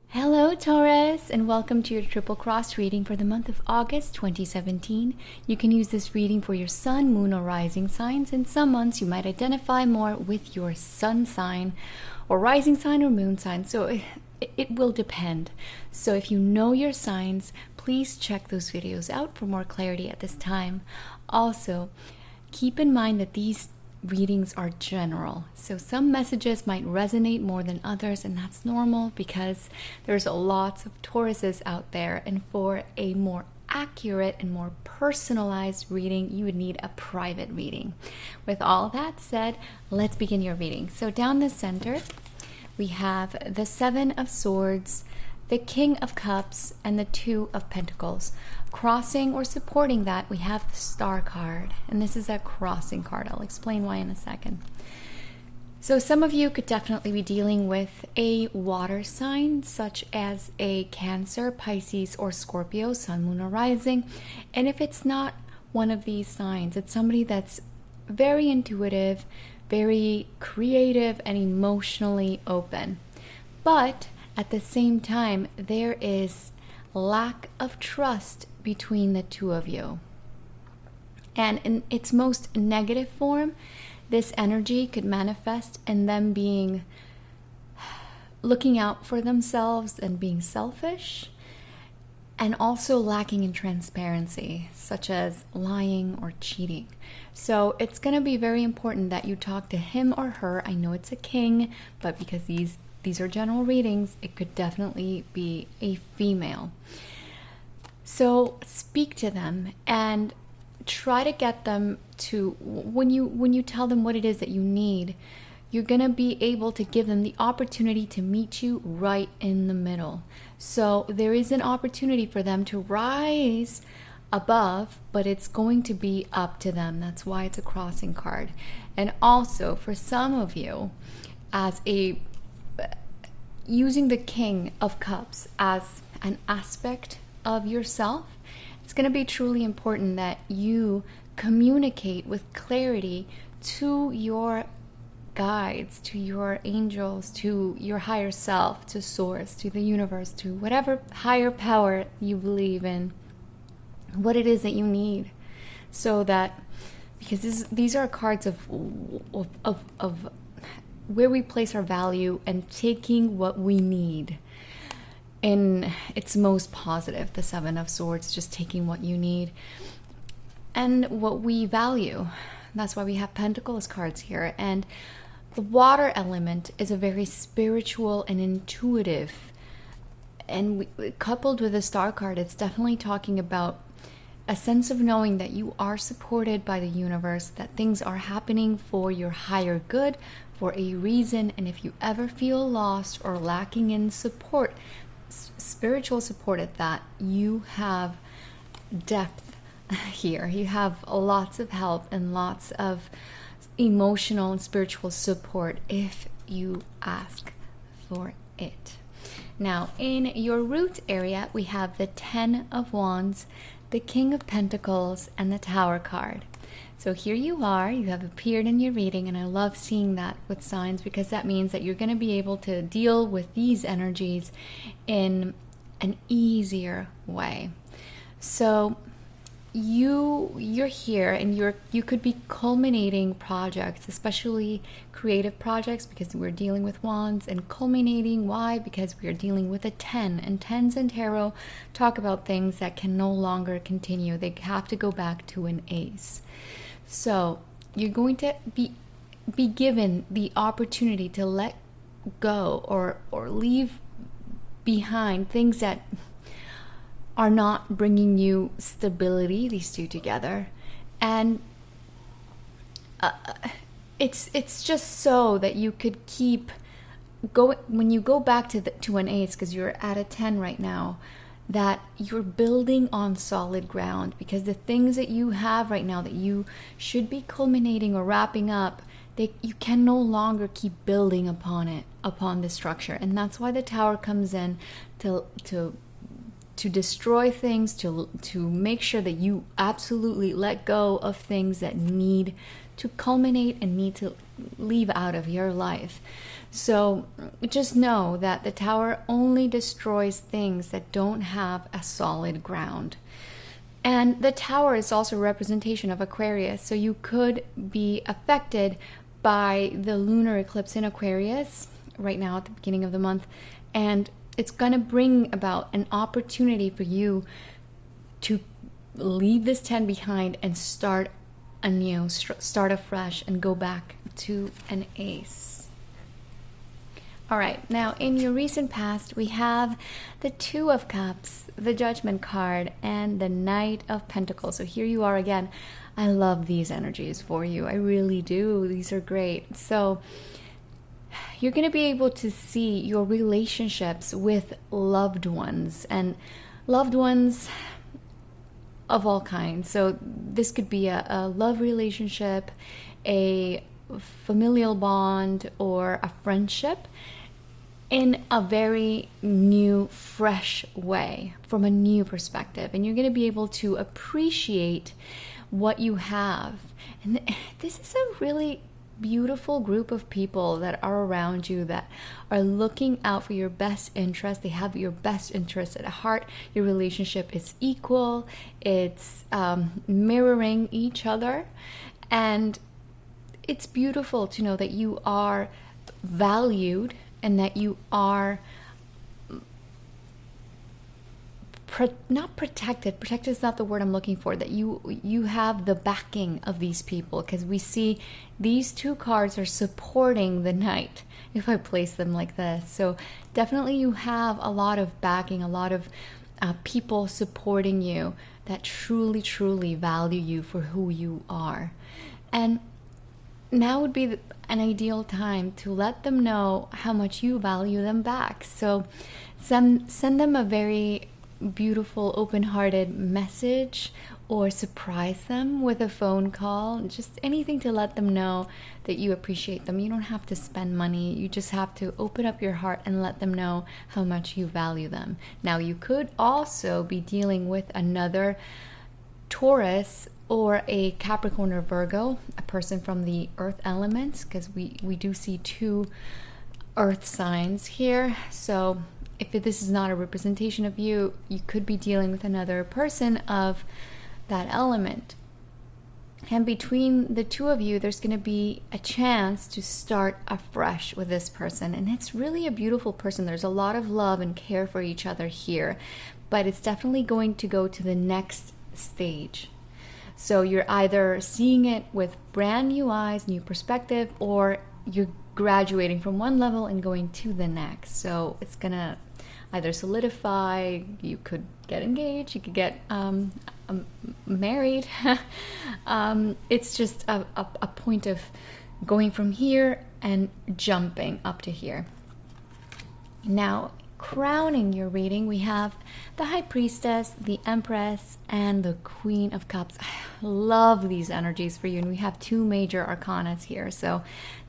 Hello Taurus, and welcome to your triple cross reading for the month of August 2017. You can use this reading for your sun, moon, or rising signs. In some months you might identify more with your sun sign or rising sign or moon sign, so it will depend. So if you know your signs, please check those videos out for more clarity at this time. Also, keep in mind that these readings are general, so some messages might resonate more than others, and that's normal because there's lots of Tauruses out there, and for a more accurate and more personalized reading you would need a private reading. With all that said, let's begin your reading. So down the center we have the Seven of Swords, the King of Cups, and the Two of Pentacles. Crossing or supporting that, we have the Star card, and this is a crossing card. I'll explain why in a second. So some of you could definitely be dealing with a water sign, such as a Cancer, Pisces, or Scorpio, Sun, Moon, or Rising. And if it's not one of these signs, it's somebody that's very intuitive, very creative, and emotionally open. But at the same time, there is lack of trust between the two of you. And in its most negative form, this energy could manifest in them looking out for themselves and being selfish, and also lacking in transparency, such as lying or cheating. So it's going to be very important that you talk to him or her. I know it's a king, but because these are general readings, it could definitely be a female. So speak to them and try to get them to, when you tell them what it is that you need, you're going to be able to give them the opportunity to meet you right in the middle. So there is an opportunity for them to rise above, but it's going to be up to them. That's why it's a crossing card. And also for some of you, using the King of Cups as an aspect of yourself, it's going to be truly important that you communicate with clarity to your guides, to your angels, to your higher self, to source, to the universe, to whatever higher power you believe in, what it is that you need. So that, because these are cards of where we place our value and taking what we need in its most positive. The Seven of Swords, just taking what you need and what we value. That's why we have Pentacles cards here. And the water element is a very spiritual and intuitive, and coupled with the Star card, it's definitely talking about a sense of knowing that you are supported by the universe, that things are happening for your higher good, for a reason. And if you ever feel lost or lacking in support, spiritual support, at that, you have depth here. You have lots of help and lots of emotional and spiritual support if you ask for it. Now, in your root area, we have the Ten of Wands, the King of Pentacles, and the Tower card. So here you are, you have appeared in your reading, and I love seeing that with signs, because that means that you're going to be able to deal with these energies in an easier way. So you're here, and you could be culminating projects, especially creative projects, because we're dealing with wands. And culminating, why? Because we are dealing with a 10, and 10s in tarot talk about things that can no longer continue. They have to go back to an ace. So you're going to be given the opportunity to let go or leave behind things that are not bringing you stability, these two together. And it's just so that you could keep going. When you go back to an ace, because you're at a 10 right now, that you're building on solid ground, because the things that you have right now that you should be culminating or wrapping up, you can no longer keep building upon the structure. And that's why the Tower comes in to to destroy things, to make sure that you absolutely let go of things that need to culminate and need to leave out of your life. So just know that the Tower only destroys things that don't have a solid ground. And the Tower is also a representation of Aquarius, so you could be affected by the lunar eclipse in Aquarius right now at the beginning of the month, and it's going to bring about an opportunity for you to leave this 10 behind and start anew, start afresh, and go back to an ace. All right, now in your recent past, we have the Two of Cups, the Judgment card, and the Knight of Pentacles. So here you are again. I love these energies for you. I really do. These are great. So you're going to be able to see your relationships with loved ones, and loved ones of all kinds. So this could be a love relationship, a familial bond, or a friendship in a very new, fresh way, from a new perspective. And you're going to be able to appreciate what you have. And this is a really beautiful group of people that are around you that are looking out for your best interest. They have your best interest at heart. Your relationship is equal. It's mirroring each other. And it's beautiful to know that you are valued and that you are not protected. Protected is not the word I'm looking for. That you have the backing of these people, because we see these two cards are supporting the Knight, if I place them like this. So definitely you have a lot of backing, a lot of people supporting you that truly, truly value you for who you are. And now would be an ideal time to let them know how much you value them back. So send them a very beautiful, open-hearted message, or surprise them with a phone call. Just anything to let them know that you appreciate them. You don't have to spend money. You just have to open up your heart and let them know how much you value them. Now, you could also be dealing with another Taurus or a Capricorn or Virgo, a person from the earth elements, because we do see two earth signs here. So if this is not a representation of you, you could be dealing with another person of that element. And between the two of you, there's going to be a chance to start afresh with this person. And it's really a beautiful person. There's a lot of love and care for each other here, but it's definitely going to go to the next stage. So you're either seeing it with brand new eyes, new perspective, or you're graduating from one level and going to the next. So it's going to either solidify, you could get engaged, you could get married. It's just a point of going from here and jumping up to here. Now, crowning your reading, we have the High Priestess, the Empress, and the Queen of Cups. I love these energies for you, and we have two major arcanas here, so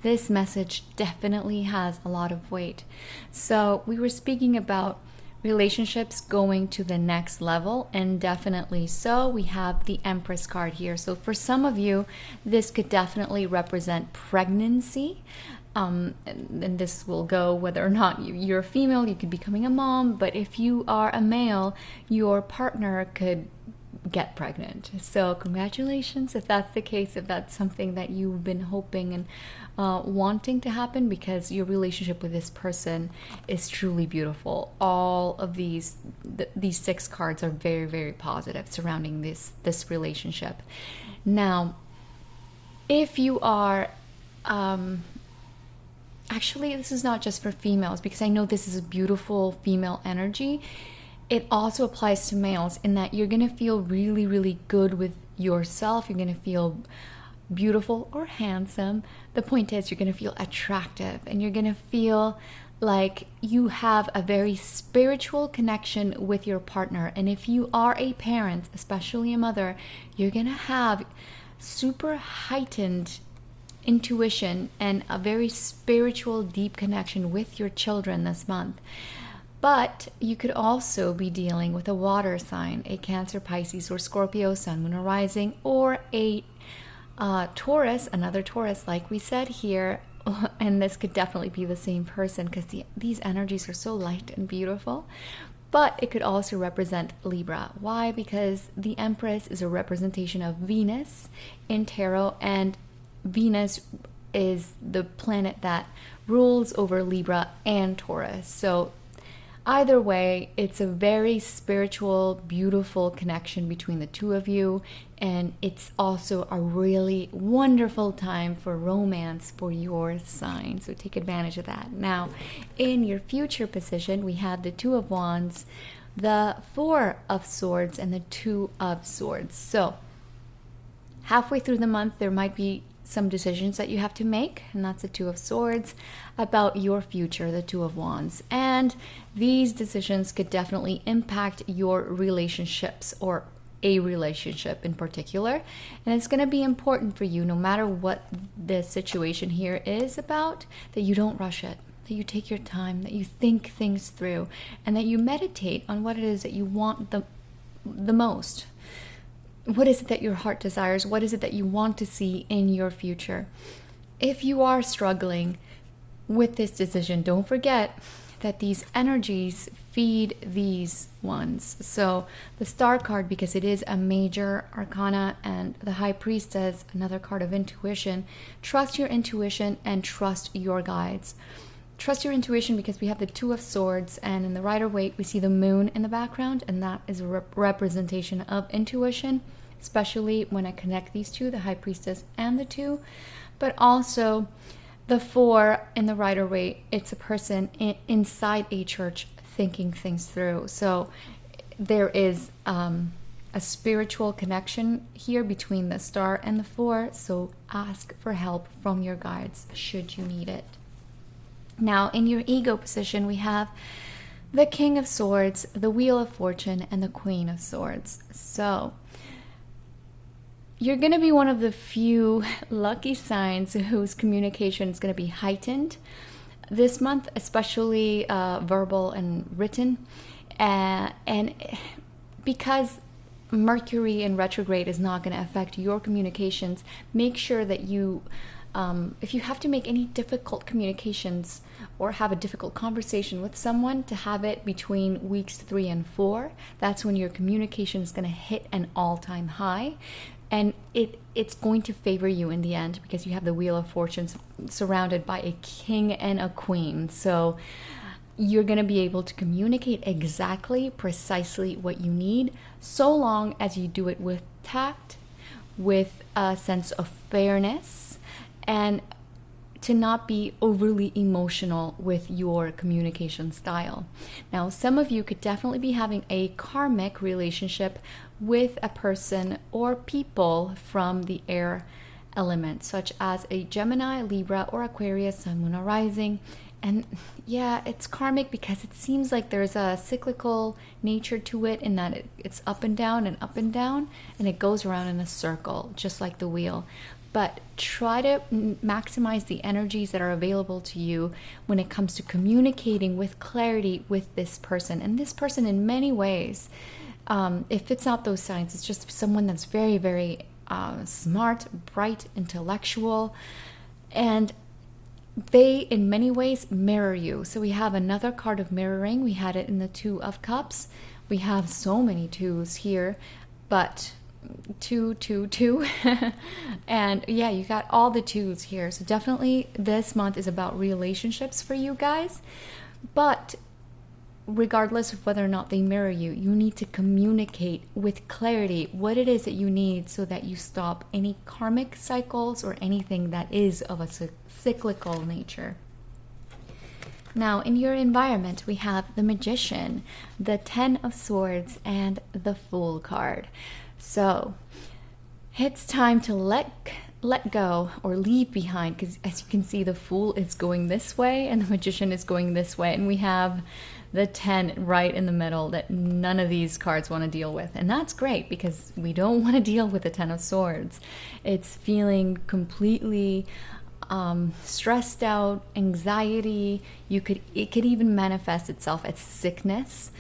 this message definitely has a lot of weight. So we were speaking about relationships going to the next level, and definitely so. We have the Empress card here. So for some of you, this could definitely represent pregnancy. And this will go whether or not you're a female, you could be becoming a mom, but if you are a male, your partner could get pregnant. So congratulations if that's the case, if that's something that you've been hoping and wanting to happen, because your relationship with this person is truly beautiful. All of these six cards are very, very positive surrounding this relationship. Now, if you are actually, this is not just for females, because I know this is a beautiful female energy. It also applies to males in that you're going to feel really, really good with yourself. You're going to feel beautiful or handsome. The point is, you're going to feel attractive, and you're going to feel like you have a very spiritual connection with your partner. And if you are a parent, especially a mother, you're going to have super heightened intuition and a very spiritual, deep connection with your children this month. But you could also be dealing with a water sign, a Cancer, Pisces, or Scorpio, Sun, Moon, or Rising, or a Taurus, another Taurus, like we said here. And this could definitely be the same person because these energies are so light and beautiful. But it could also represent Libra. Why? Because the Empress is a representation of Venus in tarot, and Venus is the planet that rules over Libra and Taurus. So either way, it's a very spiritual, beautiful connection between the two of you. And it's also a really wonderful time for romance for your sign. So take advantage of that. Now, in your future position, we have the Two of Wands, the Four of Swords, and the Two of Swords. So halfway through the month, there might be some decisions that you have to make, and that's the Two of Swords, about your future, the Two of Wands. And these decisions could definitely impact your relationships, or a relationship in particular. And it's going to be important for you, no matter what the situation here is about, that you don't rush it, that you take your time, that you think things through, and that you meditate on what it is that you want the most. What is it that your heart desires? What is it that you want to see in your future? If you are struggling with this decision, don't forget that these energies feed these ones. So the Star card, because it is a major arcana, and the High Priestess, another card of intuition. Trust your intuition and trust your guides. Trust your intuition because we have the Two of Swords, and in the Rider-Waite we see the moon in the background, and that is a representation of intuition, especially when I connect these two, the High Priestess and the Two. But also the Four in the Rider-Waite, it's a person inside a church thinking things through. So there is a spiritual connection here between the Star and the Four, so ask for help from your guides should you need it. Now, in your ego position, we have the King of Swords, the Wheel of Fortune, and the Queen of Swords. So you're going to be one of the few lucky signs whose communication is going to be heightened this month, especially verbal and written. And because Mercury in retrograde is not going to affect your communications, make sure that you, if you have to make any difficult communications or have a difficult conversation with someone, to have it between weeks 3 and 4. That's when your communication is going to hit an all-time high. And it's going to favor you in the end because you have the Wheel of Fortune surrounded by a king and a queen. So you're going to be able to communicate exactly, precisely what you need, so long as you do it with tact, with a sense of fairness, and to not be overly emotional with your communication style. Now, some of you could definitely be having a karmic relationship with a person or people from the air element, such as a Gemini, Libra, or Aquarius, Sun, Moon, or Rising. And yeah, it's karmic because it seems like there's a cyclical nature to it, in that it's up and down and up and down, and it goes around in a circle, just like the wheel. But try to maximize the energies that are available to you when it comes to communicating with clarity with this person. And this person, in many ways, it fits out those signs. It's just someone that's very, very smart, bright, intellectual, and they, in many ways, mirror you. So we have another card of mirroring. We had it in the Two of Cups. We have so many twos here, but two. And yeah, you got all the twos here. So definitely this month is about relationships for you guys. But regardless of whether or not they mirror you, you need to communicate with clarity what it is that you need so that you stop any karmic cycles or anything that is of a cyclical nature. Now, in your environment, we have the Magician, the Ten of Swords, and the Fool card. So it's time to let go or leave behind, because as you can see, the Fool is going this way and the Magician is going this way, and we have the 10 right in the middle that none of these cards want to deal with. And that's great, because we don't want to deal with the 10 of Swords. It's feeling completely stressed out, anxiety. It could even manifest itself as sickness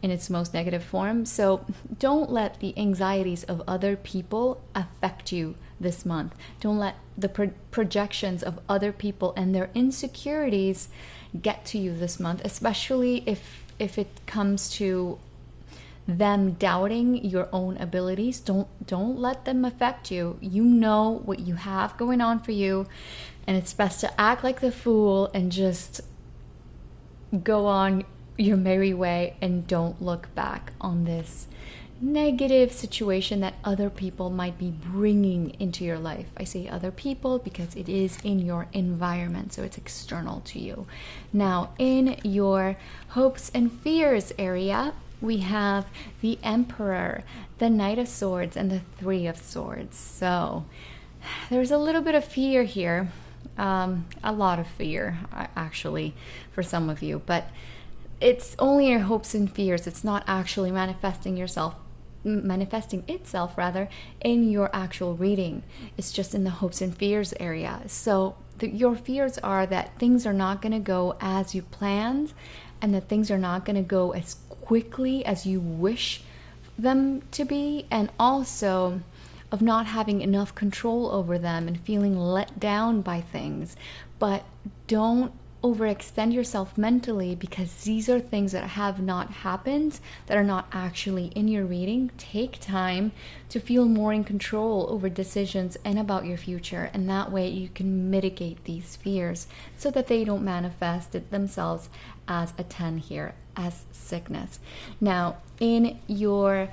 in its most negative form. So don't let the anxieties of other people affect you this month. Don't let the projections of other people and their insecurities get to you this month, especially if it comes to them doubting your own abilities. Don't let them affect you. You know what you have going on for you, and it's best to act like the fool and just go on your merry way and don't look back on this negative situation that other people might be bringing into your life. I say other people because it is in your environment, so it's external to you. Now, in your hopes and fears area, we have the Emperor, the Knight of Swords, and the Three of Swords. So there's a little bit of fear here, a lot of fear actually for some of you, but it's only your hopes and fears. It's not actually manifesting itself rather in your actual reading. It's just in the hopes and fears area. So your fears are that things are not going to go as you planned, and that things are not going to go as quickly as you wish them to be, and also of not having enough control over them and feeling let down by things. But don't overextend yourself mentally, because these are things that have not happened, that are not actually in your reading. Take time to feel more in control over decisions and about your future, and that way you can mitigate these fears so that they don't manifest it themselves as a 10 here, as sickness. Now, in your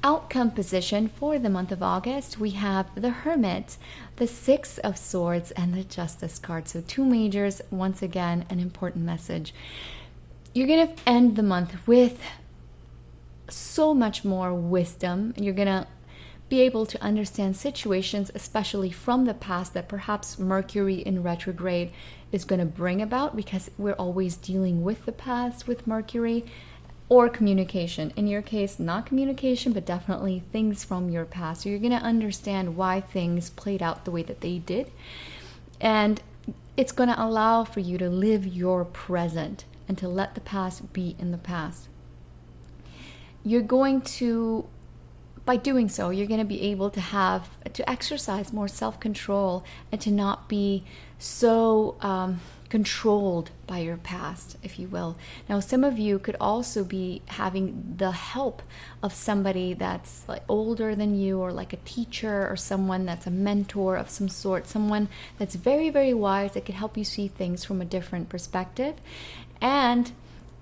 outcome position for the month of August, we have the Hermit, the Six of Swords, and the Justice card. So 2 majors. Once again, an important message. You're going to end the month with so much more wisdom. You're going to be able to understand situations, especially from the past, that perhaps Mercury in retrograde is going to bring about, because we're always dealing with the past with Mercury. Or communication. In your case, not communication, but definitely things from your past. So you're going to understand why things played out the way that they did. And it's going to allow for you to live your present and to let the past be in the past. You're going to, by doing so, you're going to be able to exercise more self-control and to not be so controlled by your past, if you will. Now, some of you could also be having the help of somebody that's like older than you, or like a teacher, or someone that's a mentor of some sort, someone that's very, very wise that could help you see things from a different perspective. And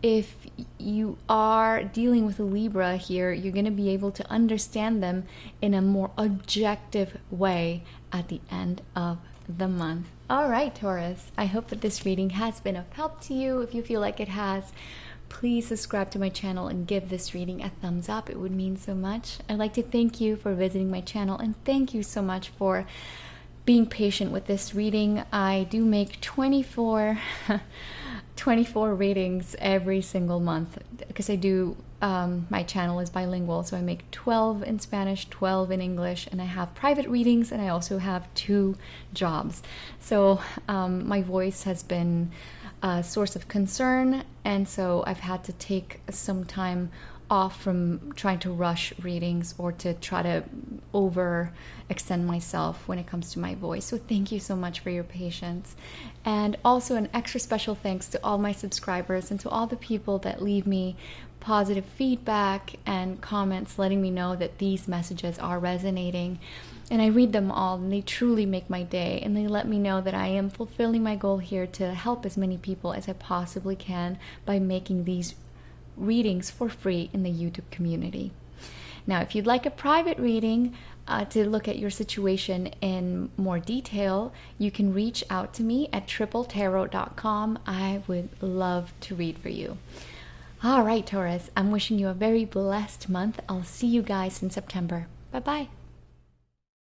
if you are dealing with a Libra here, you're going to be able to understand them in a more objective way at the end of the month. All right, Taurus, I hope that this reading has been of help to you. If you feel like it has, please subscribe to my channel and give this reading a thumbs up. It would mean so much. I'd like to thank you for visiting my channel, and thank you so much for being patient with this reading. I do make 24 readings every single month, because I do my channel is bilingual, so I make 12 in Spanish, 12 in English, and I have private readings, and I also have 2 jobs. So my voice has been a source of concern, and so I've had to take some time off from trying to rush readings or to try to overextend myself when it comes to my voice. So thank you so much for your patience. And also an extra special thanks to all my subscribers and to all the people that leave me positive feedback and comments letting me know that these messages are resonating. And I read them all, and they truly make my day, and they let me know that I am fulfilling my goal here to help as many people as I possibly can by making these readings for free in the YouTube community. Now, if you'd like a private reading to look at your situation in more detail, you can reach out to me at tripletarot.com. I would love to read for you. All right, Taurus, I'm wishing you a very blessed month. I'll see you guys in September. Bye-bye.